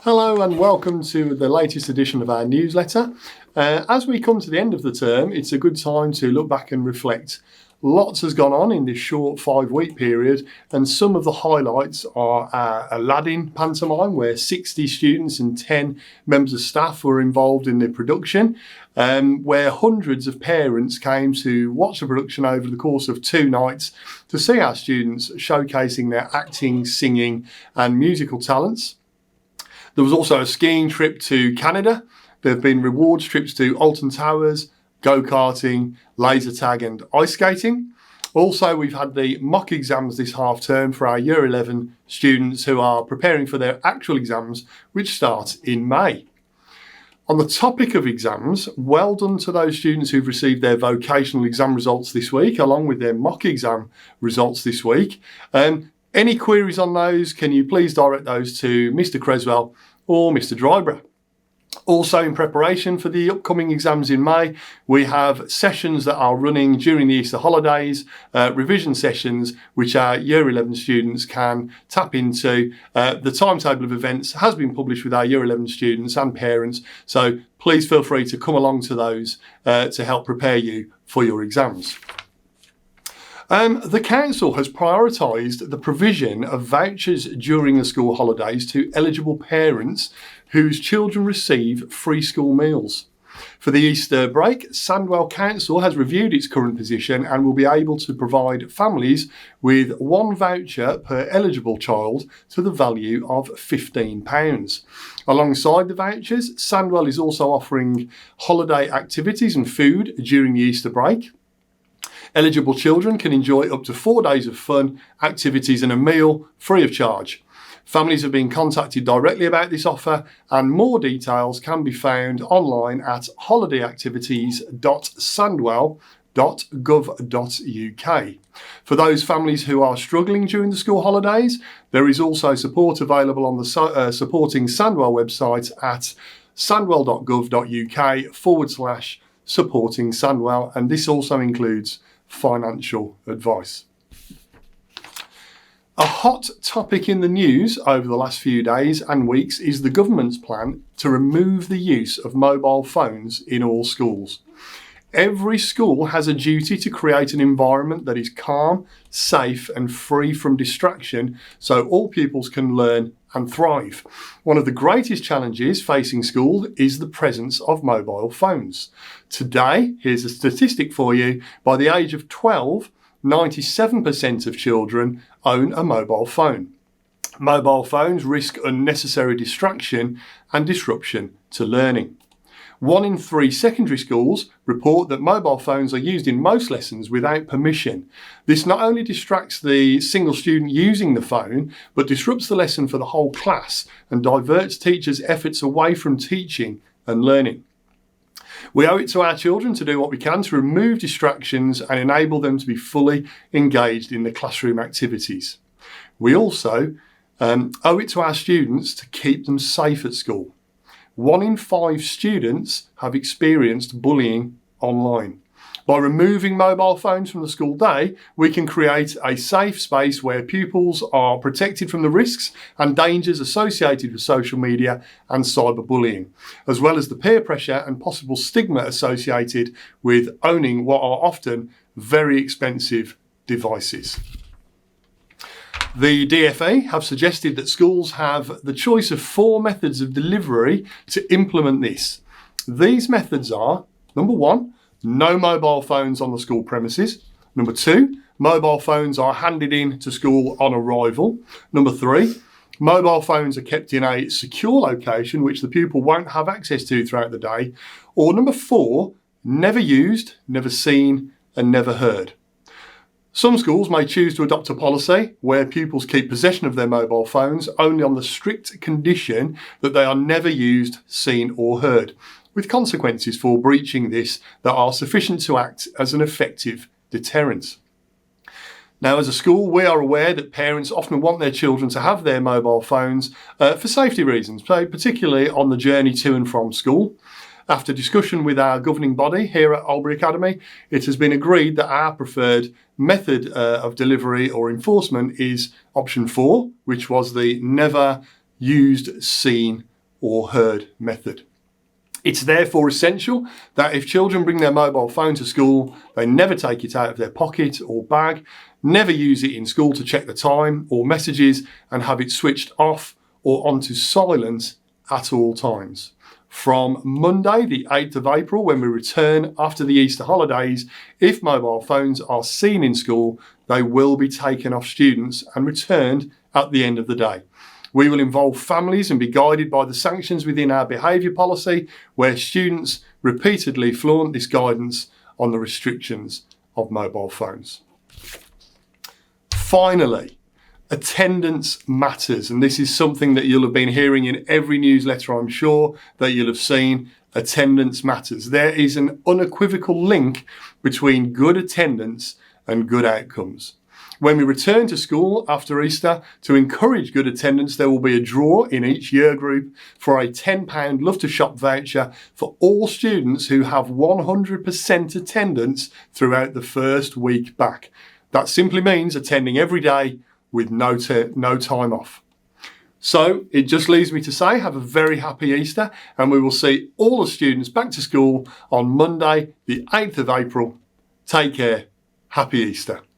Hello and welcome to the latest edition of our newsletter. As we come to the end of the term, it's a good time to look back and reflect. Lots has gone on in this short 5-week period, and some of the highlights are our Aladdin pantomime, where 60 students and 10 members of staff were involved in the production, where hundreds of parents came to watch the production over the course of 2 nights to see our students showcasing their acting, singing and musical talents. There was also a skiing trip to Canada. There have been rewards trips to Alton Towers, go-karting, laser tag and ice skating. Also, we've had the mock exams this half term for our Year 11 students who are preparing for their actual exams, which start in May. On the topic of exams, well done to those students who've received their vocational exam results this week, along with their mock exam results this week. Any queries on those, can you please direct those to Mr. Creswell or Mr. Dryborough? Also, in preparation for the upcoming exams in May, we have sessions that are running during the Easter holidays, revision sessions, which our Year 11 students can tap into. The timetable of events has been published with our Year 11 students and parents, so please feel free to come along to those to help prepare you for your exams. The council has prioritised the provision of vouchers during the school holidays to eligible parents whose children receive free school meals. For the Easter break, Sandwell Council has reviewed its current position and will be able to provide families with 1 voucher per eligible child to the value of £15. Alongside the vouchers, Sandwell is also offering holiday activities and food during the Easter break. Eligible children can enjoy up to 4 days of fun, activities and a meal free of charge. Families have been contacted directly about this offer, and more details can be found online at holidayactivities.sandwell.gov.uk. For those families who are struggling during the school holidays, there is also support available on the Supporting Sandwell website at sandwell.gov.uk/supporting Sandwell, and this also includes financial advice. A hot topic in the news over the last few days and weeks is the government's plan to remove the use of mobile phones in all schools. Every school has a duty to create an environment that is calm, safe and free from distraction so all pupils can learn and thrive. One of the greatest challenges facing schools is the presence of mobile phones. Today, here's a statistic for you. By the age of 12, 97% of children own a mobile phone. Mobile phones risk unnecessary distraction and disruption to learning. 1 in 3 secondary schools report that mobile phones are used in most lessons without permission. This not only distracts the single student using the phone, but disrupts the lesson for the whole class and diverts teachers' efforts away from teaching and learning. We owe it to our children to do what we can to remove distractions and enable them to be fully engaged in the classroom activities. We also owe it to our students to keep them safe at school. 1 in 5 students have experienced bullying online. By removing mobile phones from the school day, we can create a safe space where pupils are protected from the risks and dangers associated with social media and cyberbullying, as well as the peer pressure and possible stigma associated with owning what are often very expensive devices. The DfE have suggested that schools have the choice of 4 methods of delivery to implement this. These methods are: number 1, no mobile phones on the school premises. Number 2, mobile phones are handed in to school on arrival. Number 3, mobile phones are kept in a secure location which the pupil won't have access to throughout the day. Or number 4, never used, never seen and never heard. Some schools may choose to adopt a policy where pupils keep possession of their mobile phones only on the strict condition that they are never used, seen or heard, with consequences for breaching this that are sufficient to act as an effective deterrent. Now, as a school, we are aware that parents often want their children to have their mobile phones for safety reasons, so particularly on the journey to and from school. After discussion with our governing body here at Oldbury Academy, it has been agreed that our preferred method of delivery or enforcement is option 4, which was the never used, seen or herd method. It's therefore essential that if children bring their mobile phone to school, they never take it out of their pocket or bag, never use it in school to check the time or messages, and have it switched off or onto silent at all times. From Monday, the 8th of April, when we return after the Easter holidays, if mobile phones are seen in school, they will be taken off students and returned at the end of the day. We will involve families and be guided by the sanctions within our behaviour policy, where students repeatedly flaunt this guidance on the restrictions of mobile phones. Finally, attendance matters, and this is something that you'll have been hearing in every newsletter, I'm sure, that you'll have seen. Attendance matters. There is an unequivocal link between good attendance and good outcomes. When we return to school after Easter, to encourage good attendance, there will be a draw in each year group for a £10 Love to Shop voucher for all students who have 100% attendance throughout the first week back. That simply means attending every day with no time off. So it just leaves me to say have a very happy Easter, and we will see all the students back to school on Monday, the 8th of April. Take care. Happy Easter.